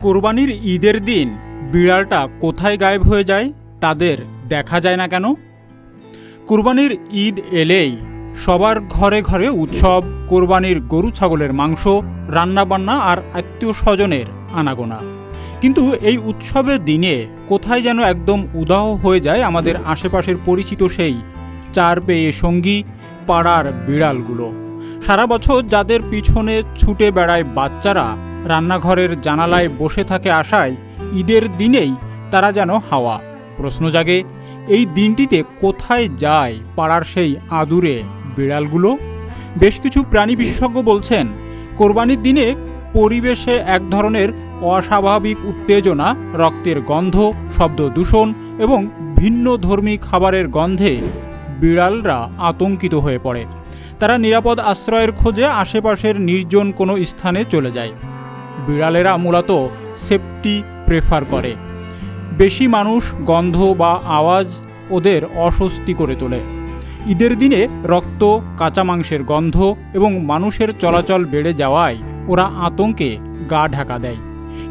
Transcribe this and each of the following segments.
কোরবানির ঈদের দিন বিড়ালটা কোথায় গায়েব হয়ে যায়, তাদের দেখা যায় না কেন? কোরবানির ঈদ এলেই সবার ঘরে ঘরে উৎসব, কোরবানির গরু ছাগলের মাংস, রান্নাবান্না আর আত্মীয় স্বজনের আনাগোনা। কিন্তু এই উৎসবের দিনে কোথায় যেন একদম উদাহ হয়ে যায় আমাদের আশেপাশের পরিচিত সেই চার পেয়ে সঙ্গী, পাড়ার বিড়ালগুলো। সারা বছর যাদের পিছনে ছুটে বেড়ায় বাচ্চারা, রান্নাঘরের জানালায় বসে থাকে আশায় ঈদের দিনেই তারা যেন হাওয়া। প্রশ্ন জাগে, এই দিনটিতে কোথায় যায় পাড়ার সেই আদুরে বিড়ালগুলো? বেশ কিছু প্রাণী বিশেষজ্ঞ বলছেন, কোরবানির দিনে পরিবেশে এক ধরনের অস্বাভাবিক উত্তেজনা, রক্তের গন্ধ, শব্দ দূষণ এবং ভিন্ন ধর্মী খাবারের গন্ধে বিড়ালরা আতঙ্কিত হয়ে পড়ে। তারা নিরাপদ আশ্রয়ের খোঁজে আশেপাশের নির্জন কোনো স্থানে চলে যায়। বিড়ালেরা মূলত সেফটি প্রেফার করে। বেশি মানুষ, গন্ধ বা আওয়াজ ওদের অস্বস্তি করে তোলে। ঈদের দিনে রক্ত, কাঁচা মাংসের গন্ধ এবং মানুষের চলাচল বেড়ে যাওয়ায় ওরা আতঙ্কে গা ঢাকা দেয়।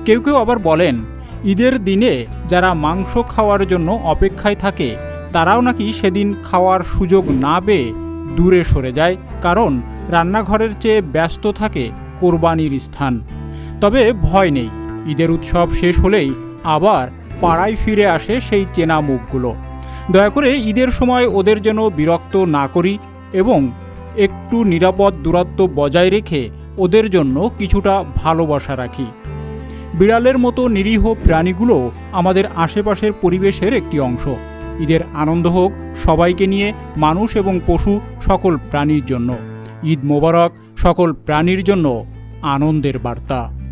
কেউ কেউ আবার বলেন, ঈদের দিনে যারা মাংস খাওয়ার জন্য অপেক্ষায় থাকে তারাও নাকি সেদিন খাওয়ার সুযোগ না পেয়ে দূরে সরে যায়, কারণ রান্নাঘরের চেয়ে ব্যস্ত থাকে কোরবানির স্থান। তবে ভয় নেই, ঈদের উৎসব শেষ হলেই আবার পাড়ায় ফিরে আসে সেই চেনা মুখগুলো। দয়া করে ঈদের সময় ওদের যেন বিরক্ত না করি এবং একটু নিরাপদ দূরত্ব বজায় রেখে ওদের জন্য কিছুটা ভালোবাসা রাখি। বিড়ালের মতো নিরীহ প্রাণীগুলো আমাদের আশেপাশের পরিবেশের একটি অংশ। ঈদের আনন্দ হোক সবাইকে নিয়ে, মানুষ এবং পশু সকল প্রাণীর জন্য। ঈদ মোবারক সকল প্রাণীর জন্য আনন্দের বার্তা।